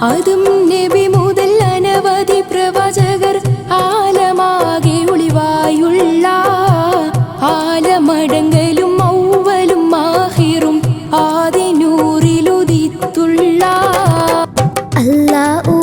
അതും നബി മുതൽ അനവധി പ്രവാചകർ ആലമാകെ ഒളിവായുള്ള ആലമടങ്കലും ഔവലും മാഹിറും ആദിനൂറിലുദിത്തുള്ള അല്ലാഹു